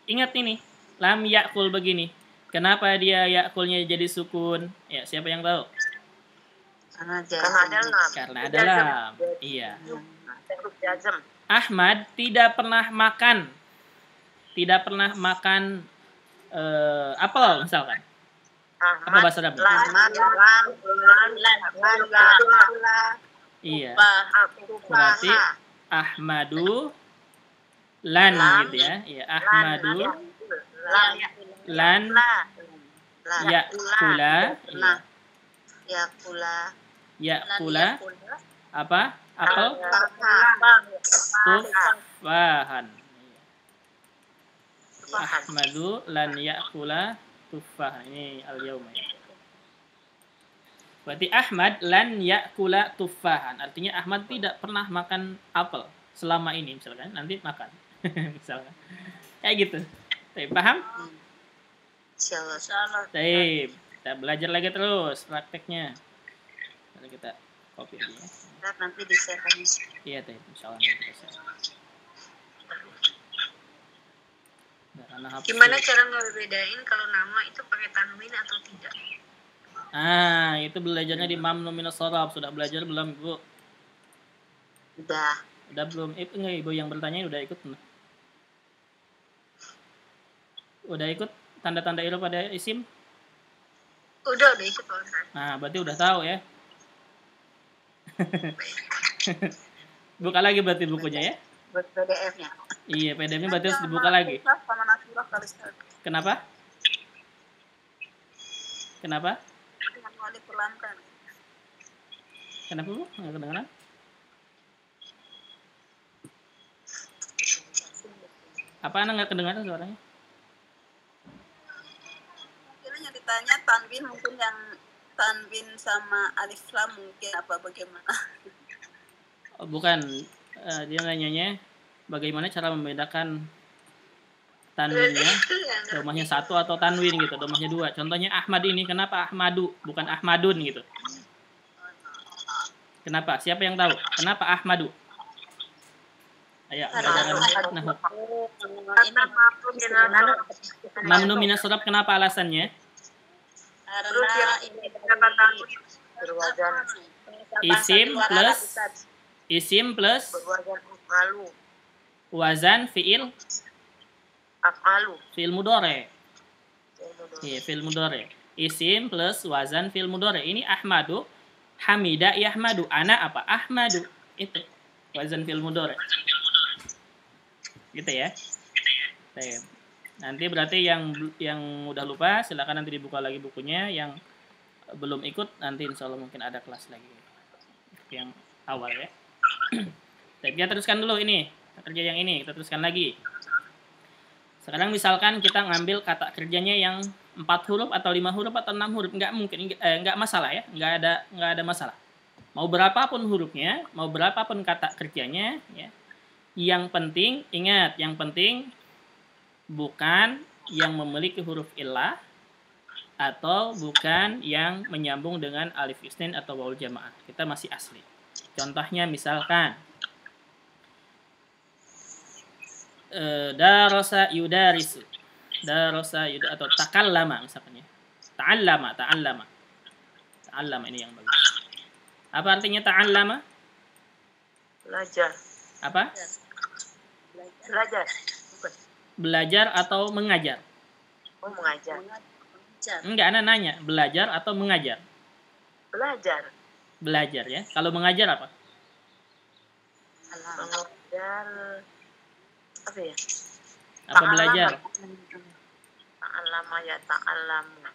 Ingat ini, lam yakul begini. Kenapa dia yakulnya jadi sukun? Ya, siapa yang tahu? Karena ada lam. Iya. Ahmad tidak pernah makan. Tidak pernah makan apel misalkan. Apa bahasa Arabnya? Iya. Berarti Ahmadu lan gitu ya. Iya, Ahmadu lan yakula. Yakula apa? Apel? Tufahan. Ahmadu lan yakula tufahan. Ini al-yauma. Berarti Ahmad lan yakula tufahan. Artinya Ahmad tidak pernah makan apel selama ini misalkan. Nanti makan. Misalkan. Kayak gitu. Paham? Insyaallah. Kita belajar lagi terus prakteknya. Nanti kita copy aja ya. Nanti di-share lagi. Iya, insyaallah nanti kita share. Gimana cara ngebedain kalau nama itu pakai tanwin atau tidak? Itu belajarnya di Mamnu Minas Shorab. Sudah belajar belum, Bu? Udah belum? Enggak, Ibu yang bertanya udah ikut belum? Udah ikut tanda-tanda irob pada isim? Udah ikut, Pak Ustaz. Nah, berarti udah tahu ya. Buka lagi berarti bukunya ya? PDF-nya. Iya, PDF-nya berarti harus dibuka lagi. Kenapa? Kenapa? Kenapa, Bu? Nggak kedengeran? Apa Anda nggak kedengaran suaranya? Yang ditanya tanwin mungkin yang tanwin sama alif lam mungkin apa bagaimana? Oh, bukan. Dia nanyanya bagaimana cara membedakan tanwinnya, domahnya satu atau tanwin gitu, domahnya dua. Contohnya Ahmad ini, kenapa Ahmadu bukan Ahmadun gitu? Kenapa? Siapa yang tahu? Kenapa Ahmadu? Ayo, nah. Mamnu minas shorab, kenapa alasannya? Karena ini Isim plus Isim plus berwazan af'alu. wazan fi'il Af'alu. fi'il mudhari. Iya, fi'il mudhari. Isim plus wazan fi'il mudhari. Ini Ahmadu, Hamida yahmadu. Ana apa? Ahmadu. Itu wazan fi'il mudhari. Gitu ya. Baik. Nanti berarti yang udah lupa silakan nanti dibuka lagi bukunya. Yang belum ikut nanti insya Allah mungkin ada kelas lagi yang awal ya. Tapi kita teruskan dulu ini kerja yang ini, kita teruskan lagi. Sekarang misalkan kita ngambil kata kerjanya yang 4 huruf atau 5 huruf atau 6 huruf, nggak mungkin, nggak masalah ya, nggak ada masalah. Mau berapapun hurufnya, mau berapapun kata kerjanya, ya. Yang penting ingat, yang penting bukan yang memiliki huruf illah atau bukan yang menyambung dengan alif isnin atau waul jamaah. Kita masih asli. Contohnya misalkan darasa yudarisu, darasa atau takallama misalnya. Ta'allama ini yang bagus. Apa artinya ta'allama? Belajar. Apa? Belajar. Bukan. Belajar atau mengajar? Oh, mengajar. Enggak, Ana nanya, belajar atau mengajar? Belajar. Belajar ya. Kalau mengajar apa? Mengajar apa ya? Apa belajar? Ta'allama ya ta'allamu.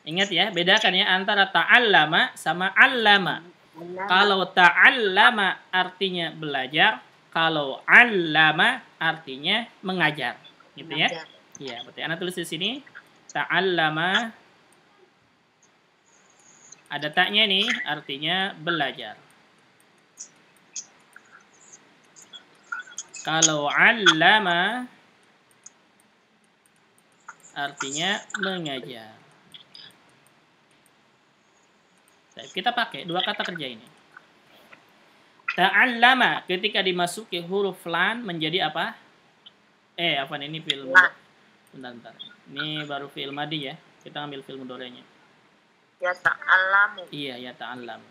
Ingat ya, bedakan ya antara ta'allama sama 'allama. Kalau ta'allama artinya belajar, kalau 'allama artinya mengajar. Gitu ya. Iya, berarti Ana tulis di sini ta'allama, ada taknya nih, artinya belajar. Kalau 'allama artinya mengajar. Baik, kita pakai dua kata kerja ini. Ta'allama ketika dimasuki huruf lan menjadi apa? Apa ini fi'il mudhari. Bentar. Ini baru fi'il madi ya. Kita ambil fi'il mudhari'nya. Ya ta'allamu. Iya, ya ta'allamu.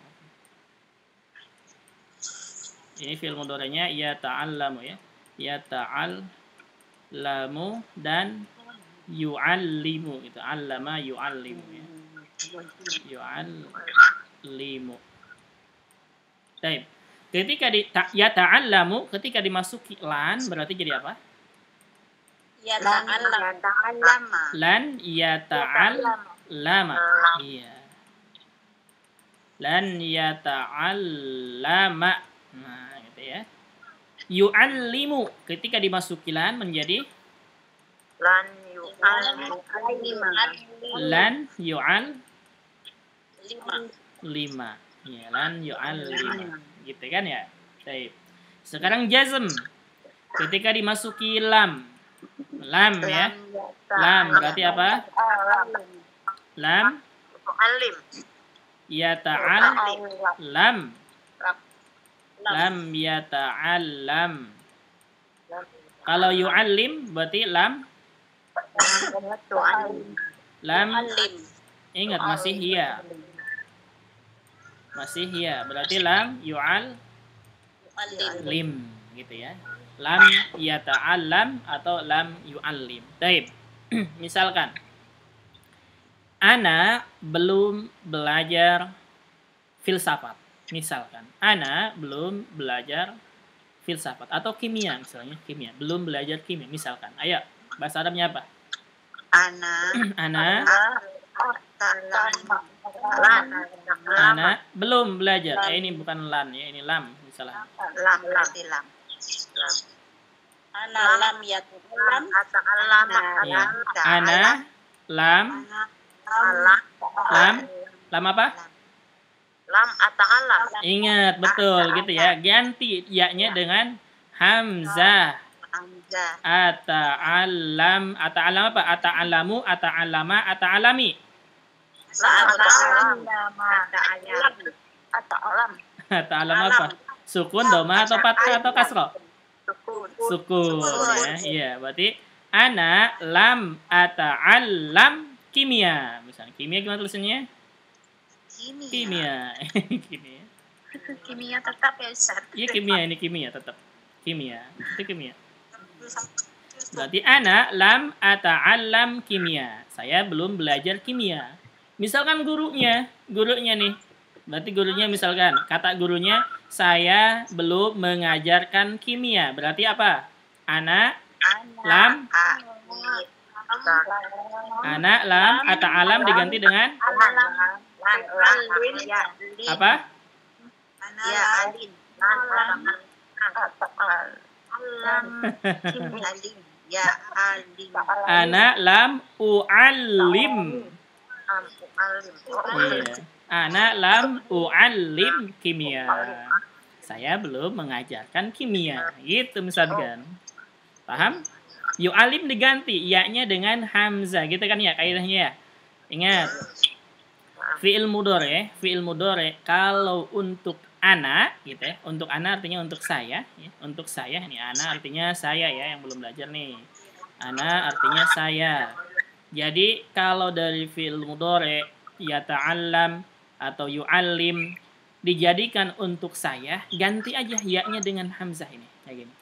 Ini fi'il mudhari'nya ya ta'allamu ya. Ya ta'allamu dan yu'allimu gitu. Allama yu'allimu ya. Yu'allimu. Baik. Ketika ya ta'allamu ketika dimasuki lan berarti jadi apa? Ya ta'allama. Lan ya ta'allama. Iya. Lan ya ta'allama. Nah, gitu ya. Yu'allimu ketika dimasuki lan menjadi Lan yu'allimu. lan yu'al lima. Ya, lan yu'al lima. Gitu kan ya. Baik. Sekarang jazm. Ketika dimasuki lam. Lam ya. Lam berarti apa? Lam Mu'allim. ya ta'allam. Lam ya ta'allam. Kalau yu'allim berarti lam ingat masih hiya. Masih hiya. Berarti lam yu'allim gitu ya. Lam yata'allam atau lam yu'allim. Baik. Misalkan Ana belum belajar filsafat. Misalkan Ana belum belajar filsafat atau kimia misalnya, kimia. Belum belajar kimia misalkan. Ayo, bahasa Arabnya apa? Ana belum belajar. Ini bukan lan ya, ini lam misalnya. Lam. Ana lam yata'allam. Ya. Ana lam apa? Lam ata'allam. Ingat betul gitu ya. Ganti ya-nya dengan hamzah. Ata'allam apa? Ata'allamu, ata'allama, ata'allami. Ata'allam apa? Sukun, doma atau fathah atau kasroh? Sukun ya. Iya, berarti ana lam ata'allam kimia. Misalnya kimia gimana tulisannya? Kimia. Kimia. Kimia tetap ya Ustaz. Iya kimia, ini kimia tetap. Kimia, itu kimia. Berarti ana lam ata'allam kimia. Saya belum belajar kimia. Misalkan gurunya nih. Berarti gurunya misalkan, kata gurunya, saya belum mengajarkan kimia. Berarti apa? Ana lam ata'allam diganti dengan apa? Ya, alin. Alim. Ya, alim. Ana lam u'allim. Iya. Ana lam u'allim kimia. Saya belum mengajarkan kimia. Gitu misalkan. Paham? Yu'alim diganti ya-nya dengan hamzah gitu kan ya kaidahnya ya. Ingat. Fi'il mudhari kalau untuk ana gitu ya. Untuk ana artinya untuk saya ya. Untuk saya ini ana artinya saya ya yang belum belajar nih. Ana artinya saya. Jadi kalau dari fi'il mudhari yata'allam atau yu'allim dijadikan untuk saya, ganti aja ya-nya dengan hamzah ini kayak gini.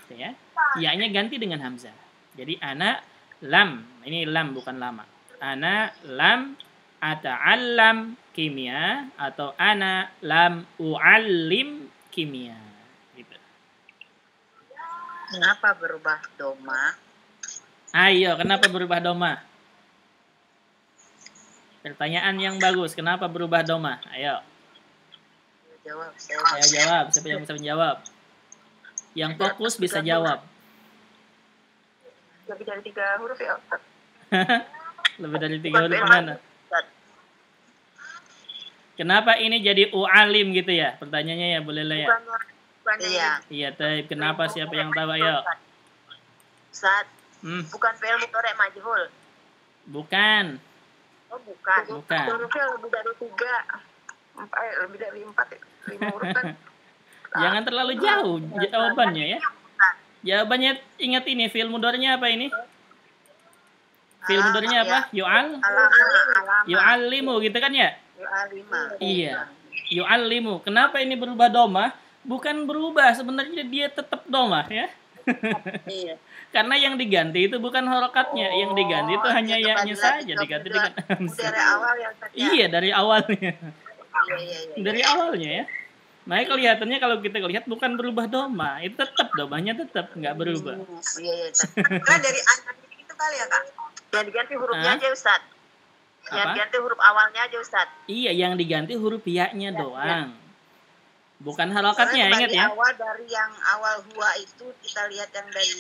Gitu ya. Ya-nya ganti dengan hamzah. Jadi ana lam, ini lam bukan lama. Ana lam ata'allam kimia atau ana lam u'allim kimia. Gitu. Kenapa berubah doma? Ayo, kenapa berubah doma? Pertanyaan yang bagus. Kenapa berubah doma? Ayo. Jawab. Ayo jawab. Siapa yang bisa menjawab? Yang fokus bisa jawab. Lebih dari 3 huruf ya Ustaz. Lebih dari 3 huruf mana? Kenapa ini jadi u'alim gitu ya? Pertanyaannya ya, boleh lah ya. Iya. Iya, tapi kenapa siapa yang tahu? Ayo. Ustaz, bukan fi'il mudhari majhul. Bukan. Oh, bukan. Bukan. Hurufnya lebih dari 3. Lebih dari 4 ya. 5 huruf kan. Jangan terlalu jauh jawabannya ya. Jawabannya ingat ini, fi'il mudhari'nya apa ini? Fi'il mudhari'nya apa? Yu'allimu gitu kan ya? Iya. Yu'allimu. Kenapa ini berubah doma? Bukan berubah, sebenarnya dia tetap doma ya. Iya. Karena yang diganti itu bukan harokatnya, yang diganti itu hanya ya-nya saja diganti dengan hamzah. Dari awal yang Iya, dari awalnya. Iya. Dari awalnya ya. Makanya kelihatannya kalau kita lihat bukan berubah doma, itu tetap domanya tetap nggak berubah. Iya. Karena dari anak itu kali ya kak. Yang diganti hurufnya aja Ustaz. Yang Apa? diganti huruf awalnya aja Ustaz. Iya, yang diganti huruf ya-nya doang. Bukan harokatnya, Soalnya ingat ya. Dari yang awal huwa itu kita lihat yang dari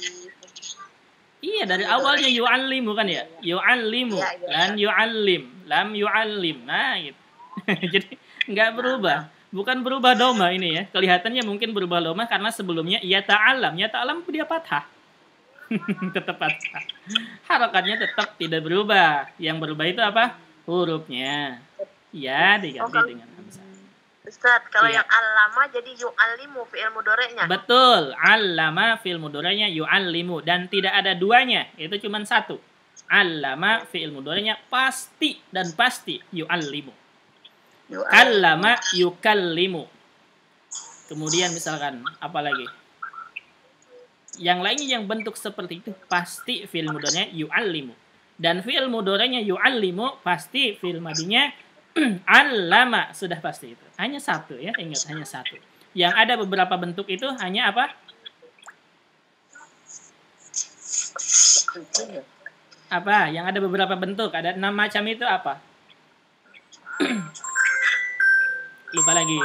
Iya, dari awalnya yu'allimu kan ya. Yu'allimu, lan yu'allim, lam yu'allim. Nah, gitu. Jadi nggak berubah. Bukan berubah doma ini ya. Kelihatannya mungkin berubah doma karena sebelumnya ya ta'alam. Ya ta'alam dia patah. Tetap patah. Harokatnya tetap tidak berubah. Yang berubah itu apa? Hurufnya. Ya diganti dengan hamzah. Ustaz, kalau Iya. yang allama jadi yu'allimu fi'il mudhari'nya. Betul. Allama fi'il mudhari'nya yu'allimu. Dan tidak ada duanya. Itu cuma satu. Allama fi'il mudhari'nya pasti dan pasti yu'allimu. Kallama yukallimu. Kemudian misalkan apa lagi? Yang lainnya yang bentuk seperti itu pasti fi'il mudhari'nya yu'allimu. Dan fi'il mudhari'nya yu'allimu pasti fi'il madinya allama, sudah pasti itu. Hanya satu ya, ingat hanya satu. Yang ada beberapa bentuk itu hanya apa? Apa? Yang ada beberapa bentuk, ada 6 macam itu apa? Lupa lagi.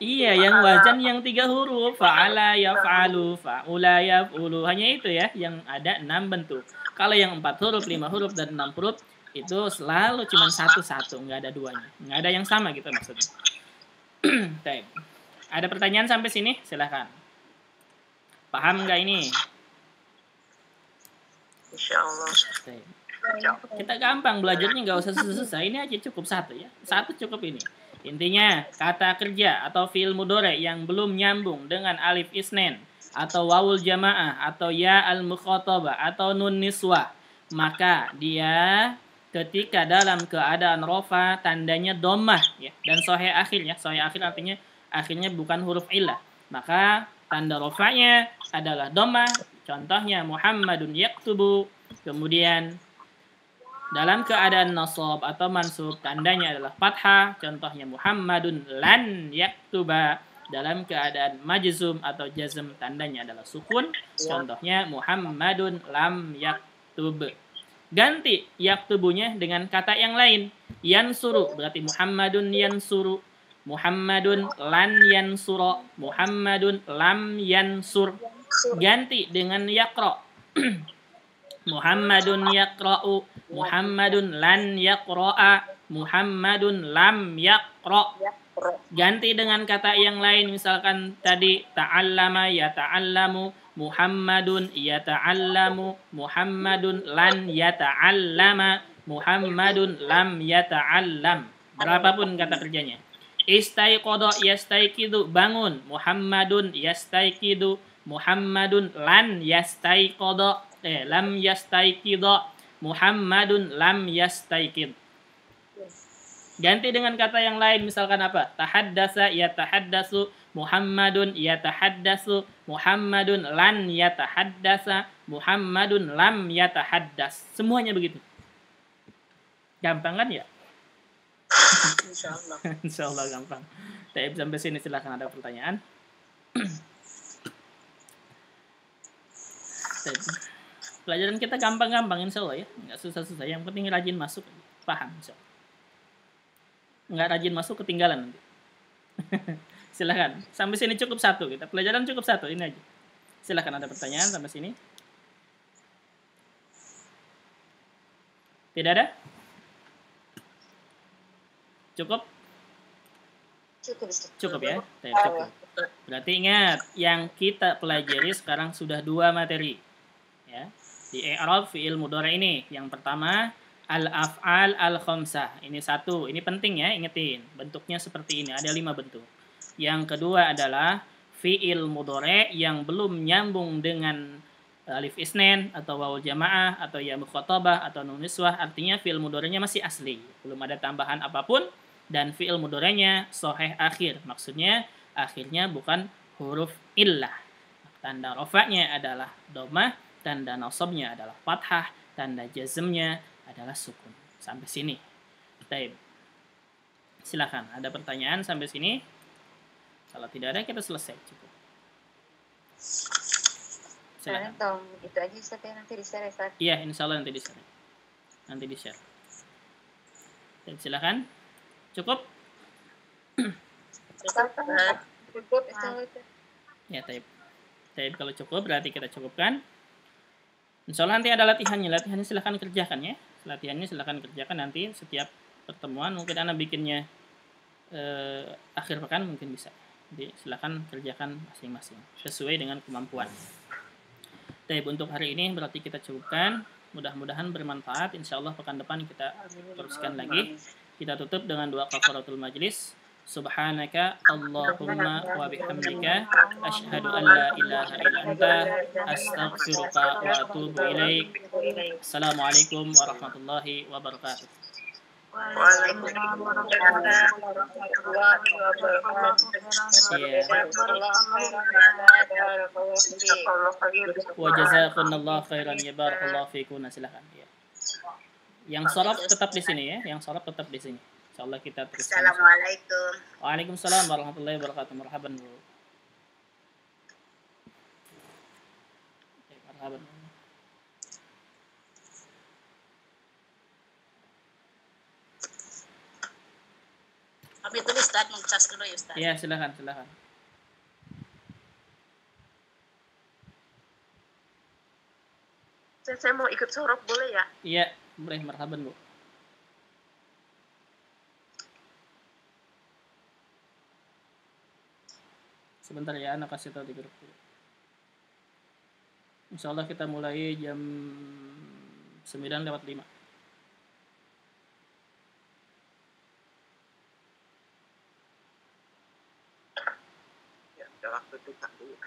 Iya, yang wajan yang 3 huruf. Fa'ala yaf'alu, fa'ula yaf'ulu. Hanya itu ya, yang ada 6 bentuk. Kalau yang 4 huruf, 5 huruf, dan 6 huruf, itu selalu cuma satu-satu, nggak ada duanya. Nggak ada yang sama gitu maksudnya. Ada pertanyaan sampai sini? Silahkan. Paham nggak ini? Insyaallah. Kita gampang belajarnya, nggak usah susah-susah. Ini aja cukup satu ya. Satu cukup ini. Intinya kata kerja atau fi'il mudhari yang belum nyambung dengan alif isnen atau wawul jamaah atau ya al mukhatabah atau nun niswah, maka dia ketika dalam keadaan rofa tandanya dhammah ya, dan sahih akhir ya. Sahih akhir artinya akhirnya bukan huruf illah. Maka tanda rofanya adalah dhammah. Contohnya Muhammadun yaktubu. Kemudian dalam keadaan nasab atau mansub tandanya adalah fathah. Contohnya Muhammadun lan yaktuba. Dalam keadaan majzum atau jazm tandanya adalah sukun. Contohnya Muhammadun lam yaktub. Ganti yaktubunya dengan kata yang lain. Yansuru berarti Muhammadun yansuru. Muhammadun lan yansura. Muhammadun lam yansur. Ganti dengan yaqra. Muhammadun yaqra'u. Muhammadun lan yaqra'a. Muhammadun lam yaqra'. Ganti dengan kata yang lain, misalkan tadi ta'allama yata'allamu, Muhammadun yata'allamu, Muhammadun lan yata'allama, Muhammadun lam yata'allam. Berapapun kata kerjanya. Istaiqadha yastaiqidu, bangun, Muhammadun yastaiqidu, Muhammadun lan yastaiqadha, lam yastaiqidha, Muhammadun lam yastaiqid. Ganti dengan kata yang lain, misalkan apa? Tahaddasa yatahaddasu, Muhammadun yatahaddasu, Muhammadun lan yatahaddasa, Muhammadun lam yatahaddas. Semuanya begitu. Gampang kan ya? Insyaallah. Insyaallah gampang. Tapi sampai sini silakan ada pertanyaan. Pelajaran kita gampang-gampang insyaallah ya. Enggak susah-susah. Yang penting rajin masuk, paham insyaallah. Nggak rajin masuk ketinggalan nanti. Silakan. Sampai sini cukup satu kita. Pelajaran cukup satu, ini aja. Silakan ada pertanyaan sampai sini. Tidak ada? Cukup? Cukup ya? Cukup. Berarti ingat, yang kita pelajari sekarang sudah 2 materi. Ya. Di i'rab fi'il mudhari ini. Yang pertama al-af'al al-khamsah. Ini 1. Ini penting ya, ingetin. Bentuknya seperti ini. Ada 5 bentuk. Yang kedua adalah fi'il mudhari yang belum nyambung dengan alif isnin atau wawul jamaah atau ya mukhatabah atau nun niswah. Artinya fi'il mudhari'nya masih asli. Belum ada tambahan apapun. Dan fi'il mudhari'nya sahih akhir. Maksudnya akhirnya bukan huruf illah. Tanda rafa'nya adalah dhammah. Tanda nasabnya adalah fathah. Tanda jazmnya adalah sukun. Sampai sini. Baik. Silakan. Ada pertanyaan sampai sini? Kalau tidak ada kita selesai. Cukup. Silakan. Itu aja Ustaz ya, nanti di-share Ustaz. Iya, insyaallah nanti di-share. Nanti di-share. Baik, silakan. Cukup? Cukup Ustaz. Ya, taib. Taib kalau cukup berarti kita cukupkan. Insyaallah nanti ada latihannya. Latihannya silakan kerjakan ya. Latihannya silakan kerjakan nanti setiap pertemuan. Mungkin Anda bikinnya akhir pekan mungkin bisa. Jadi silakan kerjakan masing-masing sesuai dengan kemampuan. Tapi untuk hari ini berarti kita cukupkan. Mudah-mudahan bermanfaat. Insyaallah pekan depan kita teruskan lagi. Kita tutup dengan doa kafaratul majlis. Subhanaka Allahumma wa bihamdika asyhadu an la ilaha illa anta astaghfiruka wa atubu ilaik. Assalamualaikum warahmatullahi wabarakatuh. Waalaikumsalam warahmatullahi wabarakatuh. Wa jazakumullahu khairan ya barakallahu fikum. Silakan ya. Yang sharaf tetap di sini ya, yang sharaf tetap di sini. Insyaallah kita terus. Assalamualaikum. Waalaikumsalam warahmatullahi wabarakatuh. Marhaban Bu. Marhaban. Kami tulis Ustaz, mau cas dulu ya Ustaz. Iya, silakan, silakan. Saya mau ikut sorok boleh ya? Iya, boleh. Marhaban Bu. Sebentar ya, anak kasih tahu di grup. Insyaallah kita mulai jam 9:05. Ya, udah waktu tuh dulu.